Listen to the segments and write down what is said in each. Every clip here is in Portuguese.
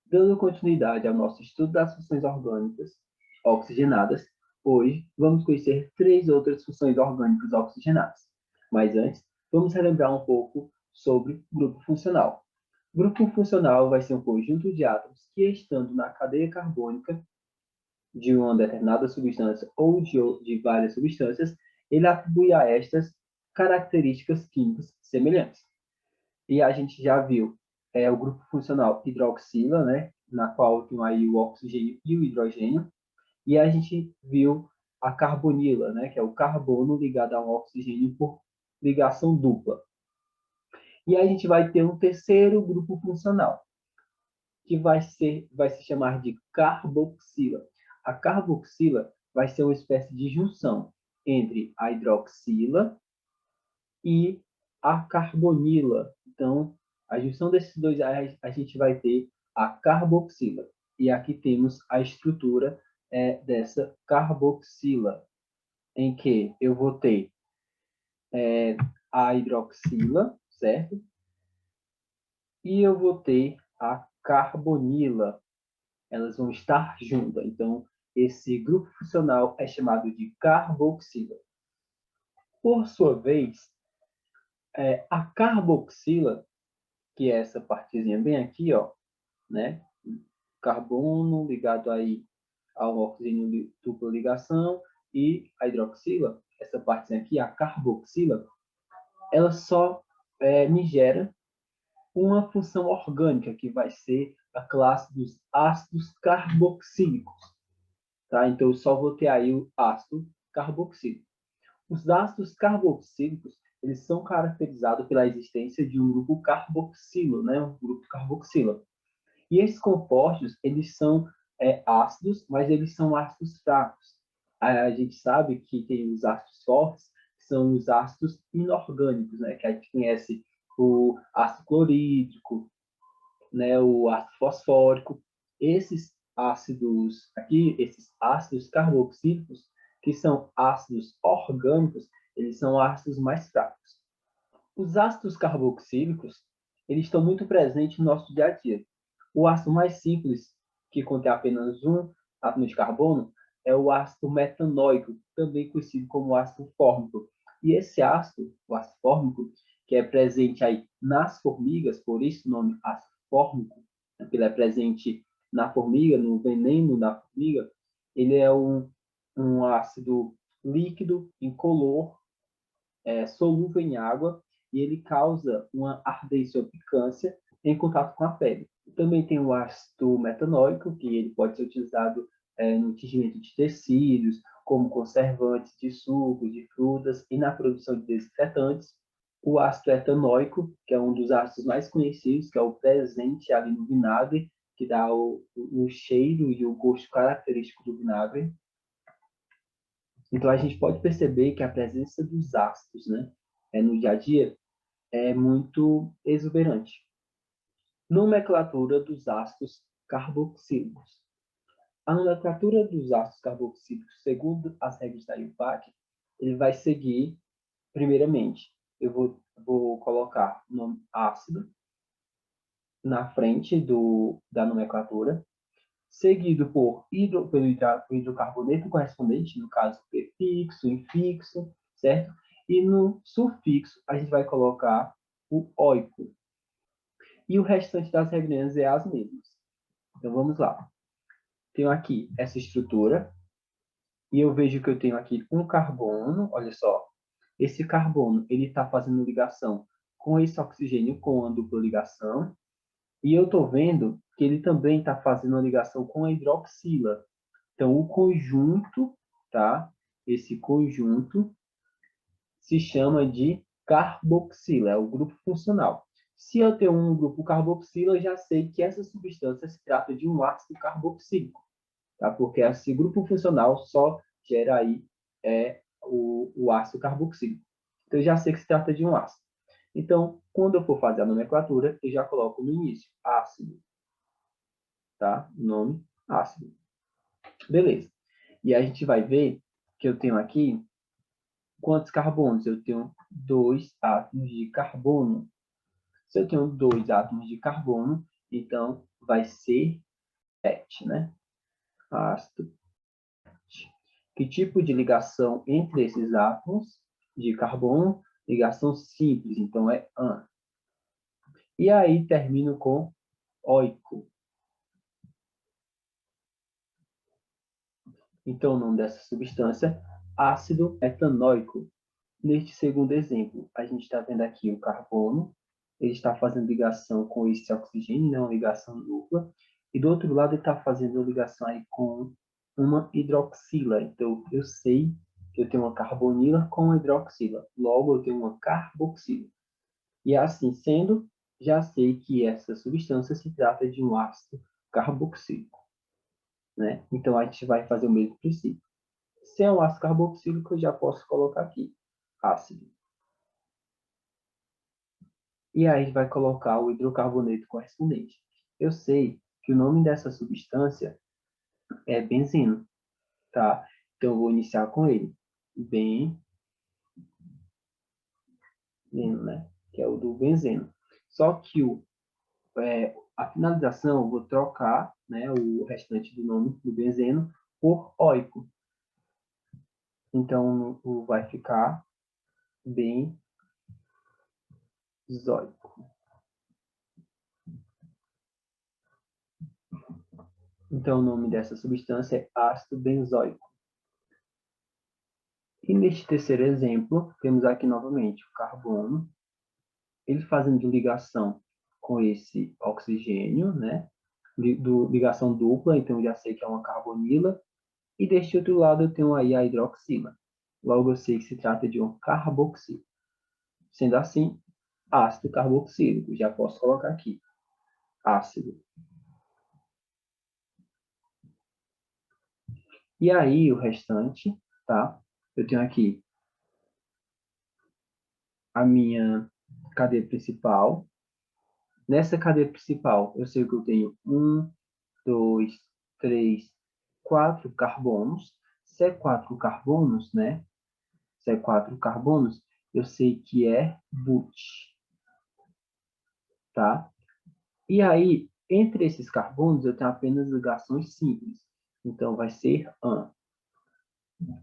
Dando continuidade ao nosso estudo das funções orgânicas oxigenadas, hoje vamos conhecer 3 outras funções orgânicas oxigenadas. Mas antes, vamos relembrar um pouco sobre o grupo funcional. O grupo funcional vai ser um conjunto de átomos que, estando na cadeia carbônica de uma determinada substância ou de várias substâncias, ele atribui a estas características químicas semelhantes. E a gente já viu o grupo funcional hidroxila, né, na qual tem aí o oxigênio e o hidrogênio, e a gente viu a carbonila, né, que é o carbono ligado a um oxigênio por ligação dupla. E a gente vai ter um terceiro grupo funcional, que vai se chamar de carboxila. A carboxila vai ser uma espécie de junção entre a hidroxila e a carbonila. Então, a junção desses dois, a gente vai ter a carboxila. E aqui temos a estrutura dessa carboxila, em que eu vou ter a hidroxila, certo? E eu vou ter a carbonila. Elas vão estar juntas. Então, esse grupo funcional é chamado de carboxila. Por sua vez, a carboxila, que é essa partezinha bem aqui, ó, né? Carbono ligado aí ao oxigênio de dupla ligação e a hidroxila, essa partezinha aqui, a carboxila, ela só me gera uma função orgânica, que vai ser a classe dos ácidos carboxílicos. Tá? Então, eu só vou ter aí o ácido carboxílico. Os ácidos carboxílicos, eles são caracterizados pela existência de um grupo carboxilo, né? Um grupo carboxila. E esses compostos, eles são ácidos, mas eles são ácidos fracos. A gente sabe que tem os ácidos fortes, que são os ácidos inorgânicos, né? Que a gente conhece o ácido clorídrico, né? O ácido fosfórico. Esses ácidos aqui, esses ácidos carboxílicos, que são ácidos orgânicos, eles são ácidos mais fracos. Os ácidos carboxílicos, eles estão muito presentes no nosso dia a dia. O ácido mais simples, que contém apenas um átomo de carbono, é o ácido metanóico, também conhecido como ácido fórmico. E esse ácido, o ácido fórmico, que é presente aí nas formigas, por isso o nome ácido fórmico, né, ele é presente na formiga, no veneno da formiga, ele é um ácido líquido, incolor, solúvel em água, e ele causa uma ardência ou picância em contato com a pele. Também tem o ácido metanóico, que ele pode ser utilizado no tingimento de tecidos, como conservantes de sucos, de frutas e na produção de desinfetantes. O ácido etanóico, que é um dos ácidos mais conhecidos, que é o presente ali no vinagre, que dá o cheiro e o gosto característico do vinagre. Então, a gente pode perceber que a presença dos ácidos, né, no dia a dia é muito exuberante. Nomenclatura dos ácidos carboxílicos. A nomenclatura dos ácidos carboxílicos, segundo as regras da IUPAC, ele vai seguir, primeiramente, eu vou colocar o nome ácido na frente da nomenclatura, seguido pelo hidrocarboneto correspondente, no caso, prefixo, infixo, certo? E no sufixo, a gente vai colocar o óico. E o restante das regrinhas é as mesmas. Então, vamos lá. Tenho aqui essa estrutura, e eu vejo que eu tenho aqui um carbono, olha só. Esse carbono, ele está fazendo ligação com esse oxigênio com a dupla ligação, e eu estou vendo que ele também está fazendo uma ligação com a hidroxila. Então, o conjunto, tá? Esse conjunto se chama de carboxila, é o grupo funcional. Se eu tenho um grupo carboxila, eu já sei que essa substância se trata de um ácido carboxílico, tá? Porque esse grupo funcional só gera aí o ácido carboxílico. Então, eu já sei que se trata de um ácido. Então, quando eu for fazer a nomenclatura, eu já coloco no início ácido, tá? Nome ácido. Beleza. E a gente vai ver que eu tenho aqui quantos carbonos? Eu tenho 2 átomos de carbono. Se eu tenho 2 átomos de carbono, então vai ser PET, né? Ácido PET. Que tipo de ligação entre esses átomos de carbono? Ligação simples, então é AN. E aí termino com oico. Então o nome dessa substância é ácido etanóico. Neste segundo exemplo, a gente está vendo aqui o carbono, ele está fazendo ligação com esse oxigênio, né, uma ligação dupla, e do outro lado ele está fazendo ligação aí com uma hidroxila. Então, eu sei que eu tenho uma carbonila com uma hidroxila, logo eu tenho uma carboxila. E assim sendo, já sei que essa substância se trata de um ácido carboxílico, né? Então, a gente vai fazer o mesmo princípio. Se é um ácido carboxílico, eu já posso colocar aqui ácido. E aí vai colocar o hidrocarboneto correspondente. Eu sei que o nome dessa substância é benzeno, tá? Então eu vou iniciar com ele. Benzeno, né? Que é o do benzeno. Só que a finalização eu vou trocar, né, o restante do nome do benzeno por óico. Então vai ficar benzoico. Então o nome dessa substância é ácido benzoico. E neste terceiro exemplo, temos aqui novamente o carbono, ele fazendo ligação com esse oxigênio, né? Ligação dupla, então já sei que é uma carbonila. E deste outro lado eu tenho aí a hidroxila. Logo eu sei que se trata de um carboxilo. Sendo assim, ácido carboxílico. Já posso colocar aqui. Ácido. E aí o restante, tá? Eu tenho aqui a minha cadeia principal. Nessa cadeia principal, eu sei que eu tenho 1, 2, 3, 4 carbonos. Se é 4 carbonos, né? Se é 4 carbonos, eu sei que é but, tá? E aí, entre esses carbonos, eu tenho apenas ligações simples. Então, vai ser AN.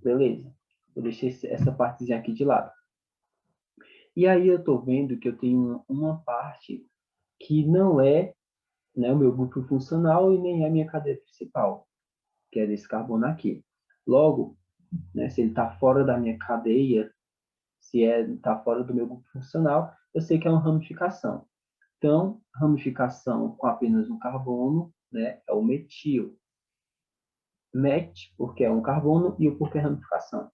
Beleza? Eu deixei essa partezinha aqui de lado. E aí, eu estou vendo que eu tenho uma parte que não é, né, o meu grupo funcional e nem é a minha cadeia principal, que é desse carbono aqui. Logo, né, se ele está fora da minha cadeia, se está fora do meu grupo funcional, eu sei que é uma ramificação. Então, ramificação com apenas um carbono, né, é o metil. Met, porque é um carbono, e o porquê ramificação.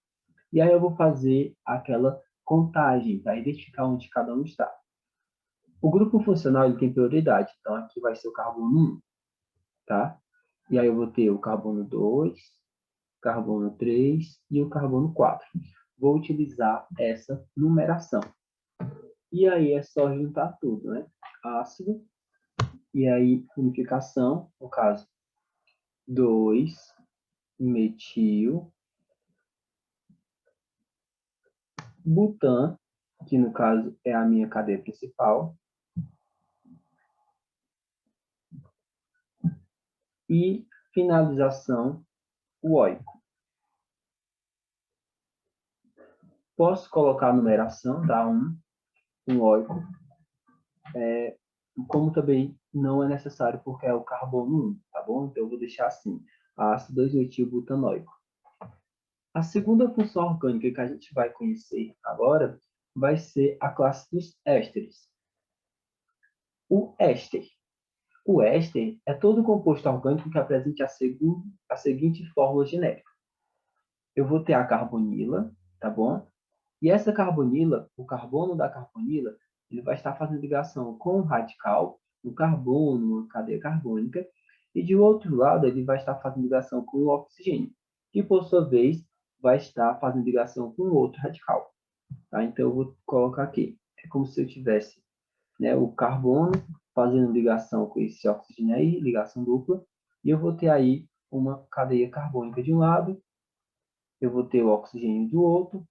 E aí eu vou fazer aquela contagem para identificar onde cada um está. O grupo funcional ele tem prioridade, então aqui vai ser o carbono 1, tá? E aí eu vou ter o carbono 2, carbono 3 e o carbono 4. Vou utilizar essa numeração. E aí é só juntar tudo, né? Ácido, e aí unificação, no caso, 2 metil, butan, que no caso é a minha cadeia principal, e finalização, o óico. Posso colocar a numeração, tá? Um óico, como também não é necessário porque é o carbono 1, tá bom? Então eu vou deixar assim, ácido 2-metilbutanoico. A segunda função orgânica que a gente vai conhecer agora vai ser a classe dos ésteres. O éster. O éster é todo composto orgânico que apresente a seguinte fórmula genérica. Eu vou ter a carbonila, tá bom? E essa carbonila, o carbono da carbonila, ele vai estar fazendo ligação com o radical, o carbono, uma cadeia carbônica, e de outro lado ele vai estar fazendo ligação com o oxigênio, que por sua vez vai estar fazendo ligação com outro radical. Tá? Então eu vou colocar aqui. É como se eu tivesse, né, o carbono fazendo ligação com esse oxigênio aí, ligação dupla, e eu vou ter aí uma cadeia carbônica de um lado, eu vou ter o oxigênio do outro,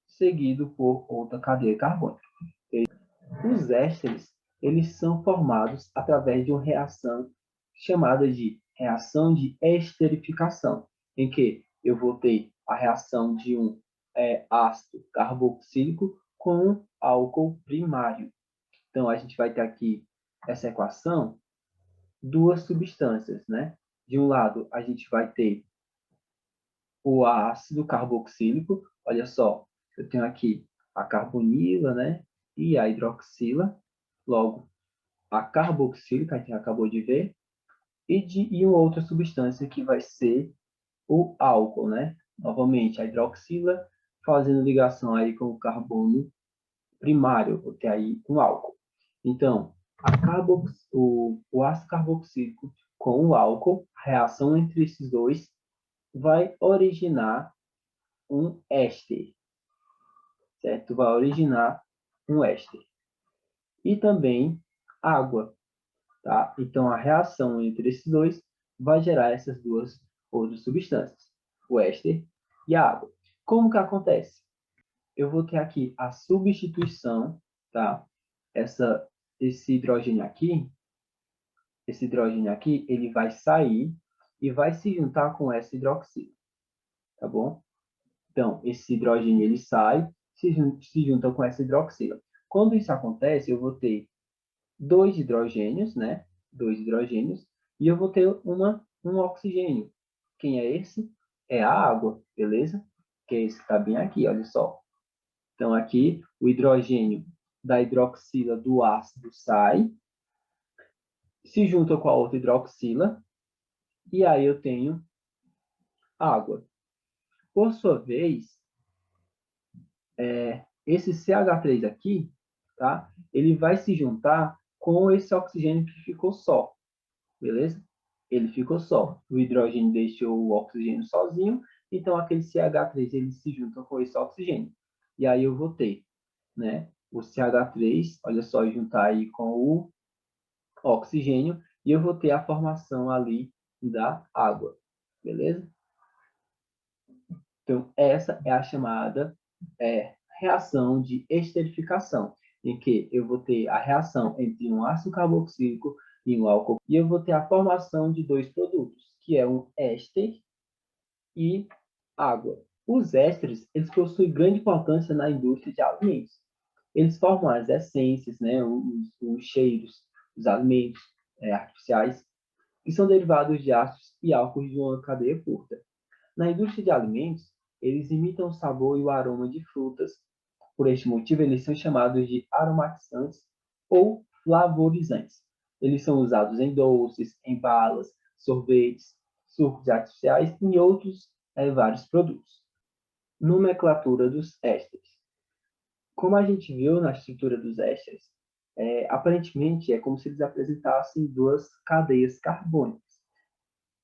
seguido por outra cadeia carbônica. Os ésteres, eles são formados através de uma reação chamada de reação de esterificação, em que eu vou ter a reação de um ácido carboxílico com álcool primário. Então, a gente vai ter aqui essa equação, duas substâncias, né? De um lado, a gente vai ter o ácido carboxílico. Olha só, eu tenho aqui a carbonila, né? E a hidroxila. Logo, a carboxílica, a gente acabou de ver. E uma outra substância que vai ser o álcool, né? Novamente, a hidroxila fazendo ligação aí com o carbono primário, vou ter aí um álcool. Então, o ácido carboxílico com o álcool, a reação entre esses dois vai originar um éster, certo? Vai originar um éster. E também água, tá? Então, a reação entre esses dois vai gerar essas duas outras substâncias, o éster e a água. Como que acontece? Eu vou ter aqui a substituição, tá? Esse hidrogênio aqui, ele vai sair e vai se juntar com essa hidroxila, tá bom? Então, esse hidrogênio ele sai, se junta com essa hidroxila. Quando isso acontece, eu vou ter dois hidrogênios, né? Dois hidrogênios, e eu vou ter um oxigênio. Quem é esse? É a água, beleza? Que é esse que está bem aqui, olha só. Então, aqui, o hidrogênio da hidroxila do ácido sai, se junta com a outra hidroxila, e aí eu tenho água. Por sua vez, esse CH3 aqui, tá? Ele vai se juntar com esse oxigênio que ficou só, beleza? Ele ficou só. O hidrogênio deixou o oxigênio sozinho, então aquele CH3 ele se junta com esse oxigênio. E aí eu vou ter, né? O CH3, olha só, juntar aí com o oxigênio, e eu vou ter a formação ali da água, beleza? Então, essa é a chamada reação de esterificação, em que eu vou ter a reação entre um ácido carboxílico e um álcool, e eu vou ter a formação de dois produtos, que é um éster e água. Os ésteres, eles possuem grande importância na indústria de alimentos. Eles formam as essências, né, os cheiros dos alimentos artificiais, que são derivados de ácidos e álcools de uma cadeia curta. Na indústria de alimentos, eles imitam o sabor e o aroma de frutas. Por este motivo, eles são chamados de aromatizantes ou flavorizantes. Eles são usados em doces, em balas, sorvetes, sucos artificiais e em outros vários produtos. Nomenclatura dos ésteres. Como a gente viu na estrutura dos ésteres, aparentemente é como se eles apresentassem duas cadeias carbônicas.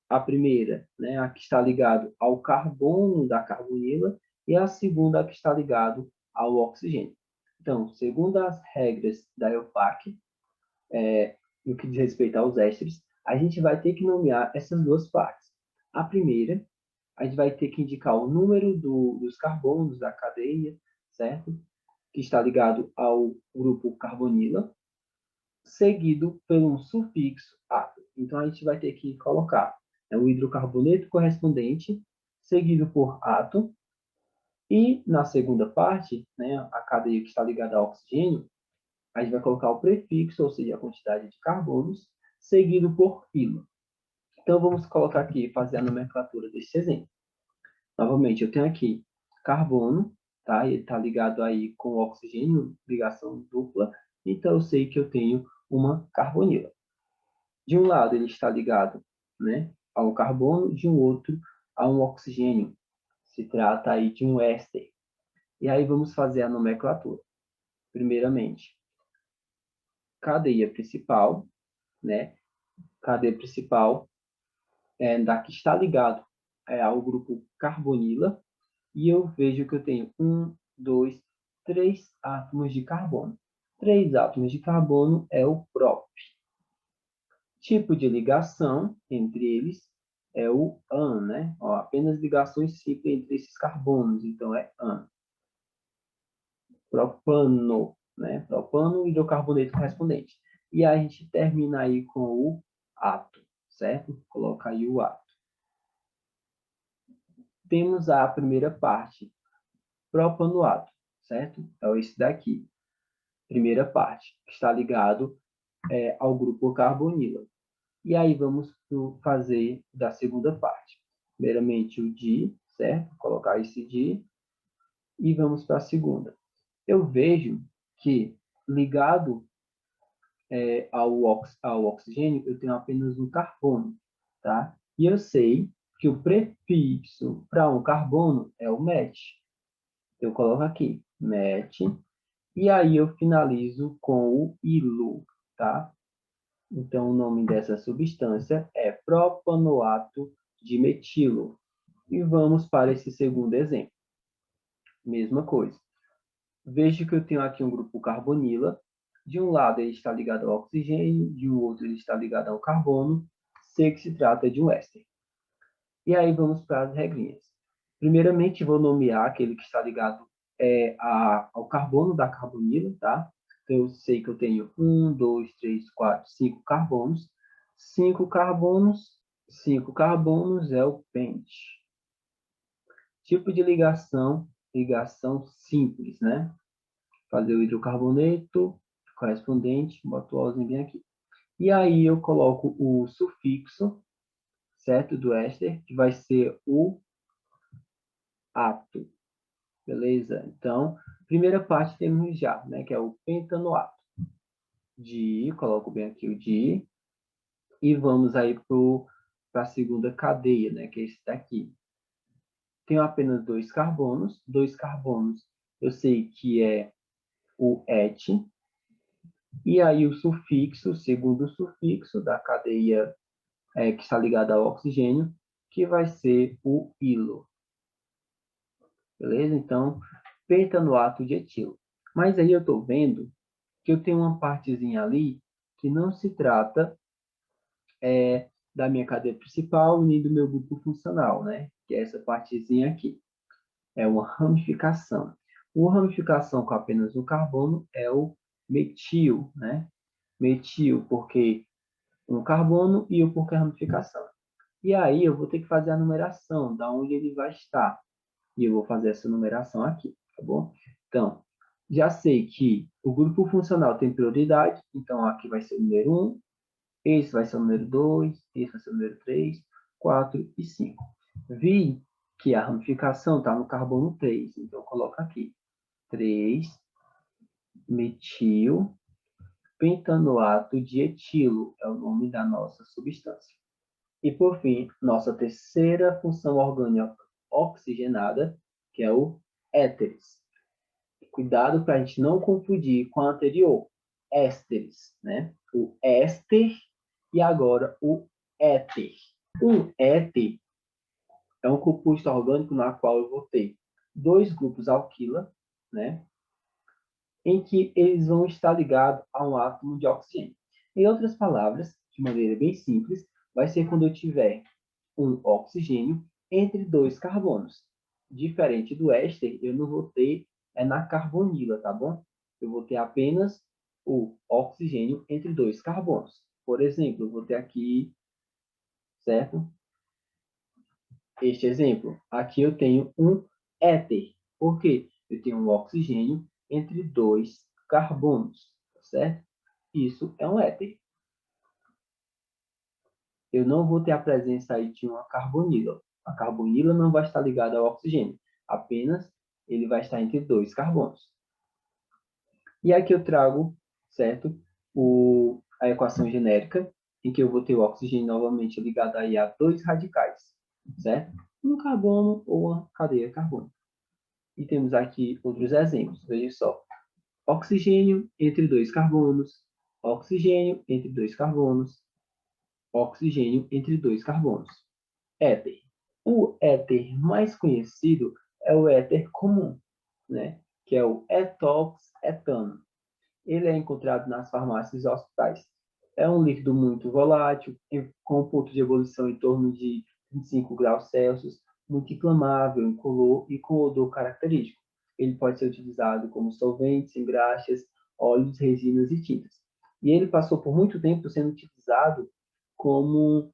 A primeira, né, a que está ligado ao carbono da carbonila, e a segunda, a que está ligado ao oxigênio. Então, segundo as regras da EUPAC, no que diz respeito aos ésteres, a gente vai ter que nomear essas duas partes. A primeira, a gente vai ter que indicar o número dos carbonos da cadeia, certo? Que está ligado ao grupo carbonila, seguido por um sufixo ato. Então, a gente vai ter que colocar o hidrocarboneto correspondente, seguido por ato, e na segunda parte, né, a cadeia que está ligada ao oxigênio, a gente vai colocar o prefixo, ou seja, a quantidade de carbonos, seguido por ilo. Então, vamos colocar aqui, fazer a nomenclatura desse exemplo. Novamente, eu tenho aqui carbono, tá? Ele está ligado aí com o oxigênio, ligação dupla, então eu sei que eu tenho uma carbonila. De um lado ele está ligado, né, a um carbono, de um outro a um oxigênio. Se trata aí de um éster. E aí vamos fazer a nomenclatura. Primeiramente, cadeia principal, né? Cadeia principal da que está ligado ao grupo carbonila, e eu vejo que eu tenho 3 átomos de carbono. 3 átomos de carbono é o próprio. Tipo de ligação entre eles é o AN, né? Ó, apenas ligações simples entre esses carbonos, então é AN. Propano, né? Propano e hidrocarboneto correspondente. E a gente termina aí com o ato, certo? Coloca aí o ato. Temos a primeira parte, propanoato, certo? É esse daqui, primeira parte, que está ligado ao grupo carbonila. E aí vamos fazer da segunda parte. Primeiramente o di, certo? Colocar esse di e vamos para a segunda. Eu vejo que ligado ao oxigênio, eu tenho apenas um carbono, tá? E eu sei que o prefixo para um carbono é o met. Eu coloco aqui, met, e aí eu finalizo com o ilo, tá? Então, o nome dessa substância é propanoato de metilo. E vamos para esse segundo exemplo. Mesma coisa. Vejo que eu tenho aqui um grupo carbonila. De um lado ele está ligado ao oxigênio, de um outro ele está ligado ao carbono. Sei que se trata de um éster. E aí vamos para as regrinhas. Primeiramente, vou nomear aquele que está ligado ao carbono da carbonila, tá? Então, eu sei que eu tenho 1, 2, 3, 4, 5 carbonos. 5 carbonos é o pente. Tipo de ligação simples, né? Fazer o hidrocarboneto correspondente, boto o Ozinho bem aqui. E aí eu coloco o sufixo, certo, do éster, que vai ser o ato, beleza? Então, primeira parte temos já, né, que é o pentanoato. Coloco bem aqui o di, e vamos aí para a segunda cadeia, né, que é esse daqui. Tenho apenas dois carbonos eu sei que é o et, e aí o sufixo, segundo sufixo da cadeia que está ligada ao oxigênio, que vai ser o ilo. Beleza? Então, pentanoato de etilo. Mas aí eu estou vendo que eu tenho uma partezinha ali que não se trata da minha cadeia principal nem do meu grupo funcional, né? Que é essa partezinha aqui. É uma ramificação. Uma ramificação com apenas um carbono é o metil, né? Metil porque um carbono e o porque a ramificação. E aí eu vou ter que fazer a numeração, da onde ele vai estar. E eu vou fazer essa numeração aqui, tá bom? Então, já sei que o grupo funcional tem prioridade, então aqui vai ser o número 1, esse vai ser o número 2, esse vai ser o número 3, 4 e 5. Vi que a ramificação está no carbono 3, então coloco aqui 3 metil pentanoato de etilo, é o nome da nossa substância. E, por fim, nossa terceira função orgânica oxigenada, que é o éteres. Cuidado para a gente não confundir com a anterior, ésteres, né? O éster e agora o éter. Um éter é um composto orgânico na qual eu vou ter dois grupos alquila, né? Em que eles vão estar ligados a um átomo de oxigênio. Em outras palavras, de maneira bem simples, vai ser quando eu tiver um oxigênio entre dois carbonos. Diferente do éster, eu não vou ter na carbonila, tá bom? Eu vou ter apenas o oxigênio entre dois carbonos. Por exemplo, eu vou ter aqui, certo? Este exemplo. Aqui eu tenho um éter. Por quê? Eu tenho um oxigênio entre dois carbonos, certo? Isso é um éter. Eu não vou ter a presença aí de uma carbonila. A carbonila não vai estar ligada ao oxigênio. Apenas ele vai estar entre dois carbonos. E aqui eu trago, certo, a equação genérica, em que eu vou ter o oxigênio novamente ligado aí a dois radicais, certo? Um carbono ou uma cadeia carbônica. E temos aqui outros exemplos, veja só. Oxigênio entre dois carbonos, oxigênio entre dois carbonos, oxigênio entre dois carbonos. Éter. O éter mais conhecido é o éter comum, né? Que é o etoxetano. Ele é encontrado nas farmácias e hospitais. É um líquido muito volátil, com ponto de ebulição em torno de 25 graus Celsius, muito inflamável, incolor e com odor característico. Ele pode ser utilizado como solventes, engraxas, óleos, resinas e tintas. E ele passou por muito tempo sendo utilizado como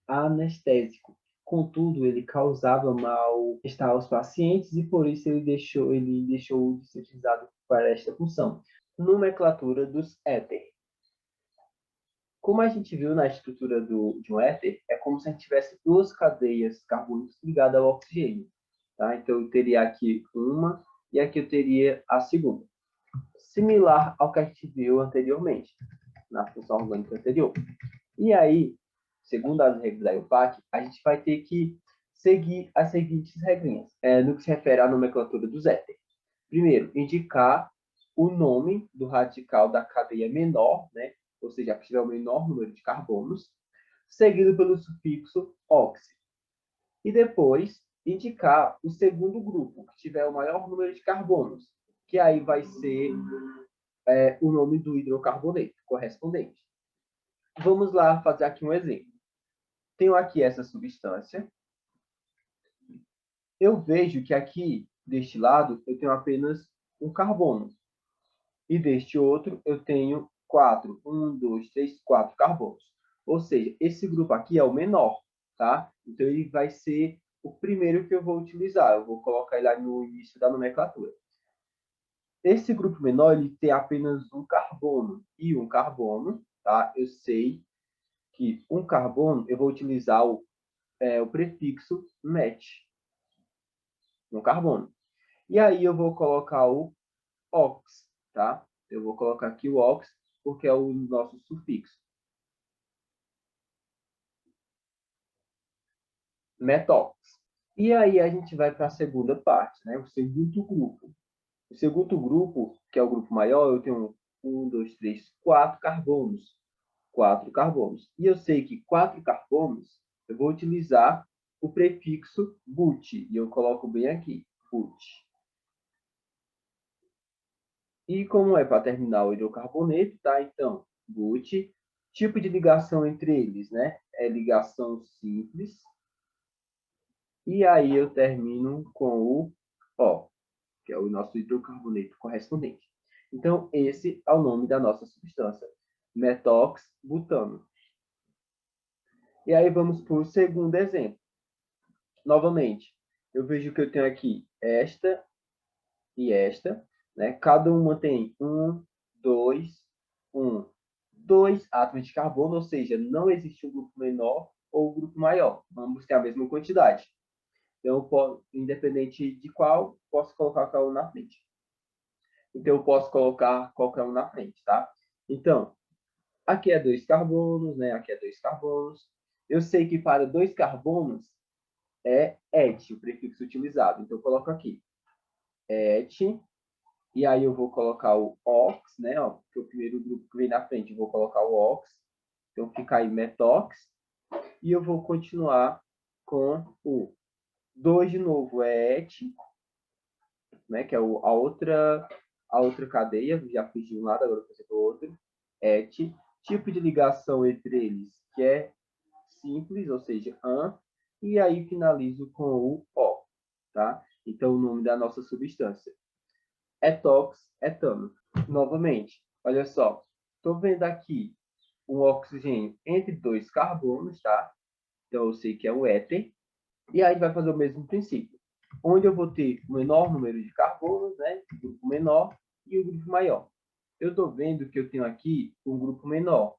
anestésico. Contudo, ele causava mal-estar aos pacientes e por isso ele deixou de ser utilizado para esta função. Nomenclatura dos éter. Como a gente viu na estrutura de um éter, é como se a gente tivesse duas cadeias carbônicas ligadas ao oxigênio. Tá? Então, eu teria aqui uma e aqui eu teria a segunda. Similar ao que a gente viu anteriormente, na função orgânica anterior. E aí, segundo as regras da IUPAC, a gente vai ter que seguir as seguintes regrinhas, no que se refere à nomenclatura dos éteres. Primeiro, indicar o nome do radical da cadeia menor, né? Ou seja, que tiver o menor número de carbonos, seguido pelo sufixo oxi. E depois, indicar o segundo grupo, que tiver o maior número de carbonos, que aí vai ser o nome do hidrocarboneto correspondente. Vamos lá fazer aqui um exemplo. Tenho aqui essa substância. Eu vejo que aqui, deste lado, eu tenho apenas um carbono. E deste outro, eu tenho 4. 1, 2, 3, 4 carbonos. Ou seja, esse grupo aqui é o menor, tá? Então, ele vai ser o primeiro que eu vou utilizar. Eu vou colocar ele lá no início da nomenclatura. Esse grupo menor, ele tem apenas um carbono e um carbono, tá? Eu sei que um carbono, eu vou utilizar o prefixo met no carbono. E aí eu vou colocar o ox, tá? Eu vou colocar aqui o ox, porque é o nosso sufixo. Metox. E aí a gente vai para a segunda parte, né? O segundo grupo. O segundo grupo, que é o grupo maior, eu tenho 1, 2, 3, 4 carbonos. 4 carbonos. E eu sei que 4 carbonos, eu vou utilizar o prefixo but, e eu coloco bem aqui, but. E como é para terminar o hidrocarboneto, tá? Então, but, tipo de ligação entre eles, né? É ligação simples. E aí eu termino com o O, que é o nosso hidrocarboneto correspondente. Então, esse é o nome da nossa substância, metox-butano. E aí vamos para o segundo exemplo. Novamente, eu vejo que eu tenho aqui esta e esta, né? Cada uma tem dois átomos de carbono, ou seja, não existe um grupo menor ou um grupo maior. Ambos têm a mesma quantidade. Então, eu posso, independente de qual, posso colocar qualquer um na frente. Então, eu posso colocar qualquer um na frente, tá? Então, aqui é 2 carbonos, né? Aqui é 2 carbonos. Eu sei que para 2 carbonos é et, o prefixo utilizado. Então, eu coloco aqui et, e aí eu vou colocar o ox, né? Ó, porque o primeiro grupo que vem na frente, eu vou colocar o ox. Então, fica aí metox. E eu vou continuar com o 2 de novo, é et, né? Que é a outra cadeia. Já fiz de um lado, agora vou fazer do outro. Et. Tipo de ligação entre eles, que é simples, ou seja, an. E aí finalizo com o O, tá? Então, o nome da nossa substância. Etox, etano. Novamente, olha só. Estou vendo aqui um oxigênio entre 2 carbonos, tá? Então, eu sei que é o éter. E aí vai fazer o mesmo princípio. Onde eu vou ter o menor número de carbonos, né? O grupo menor e o grupo maior. Eu estou vendo que eu tenho aqui um grupo menor,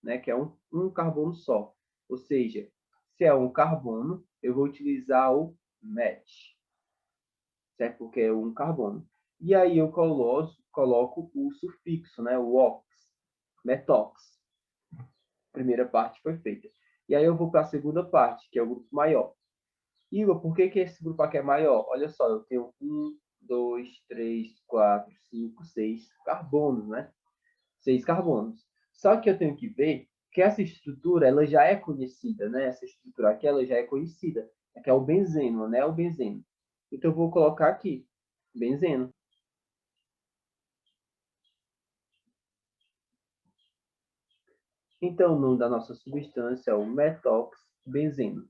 né? Que é um carbono só. Ou seja, se é um carbono, eu vou utilizar o met, certo? Porque é um carbono. E aí eu coloco o sufixo, né? O ox, metox. Primeira parte foi feita. E aí eu vou para a segunda parte, que é o grupo maior. Igor, por que esse grupo aqui é maior? Olha só, eu tenho 1, 2, 3, 4, 5, 6 carbonos, né? 6 carbonos. Só que eu tenho que ver que essa estrutura ela já é conhecida, né? Essa estrutura aqui ela já é conhecida, que é o benzeno, né? O benzeno. Então eu vou colocar aqui, benzeno. Então o nome da nossa substância é o metox-benzeno.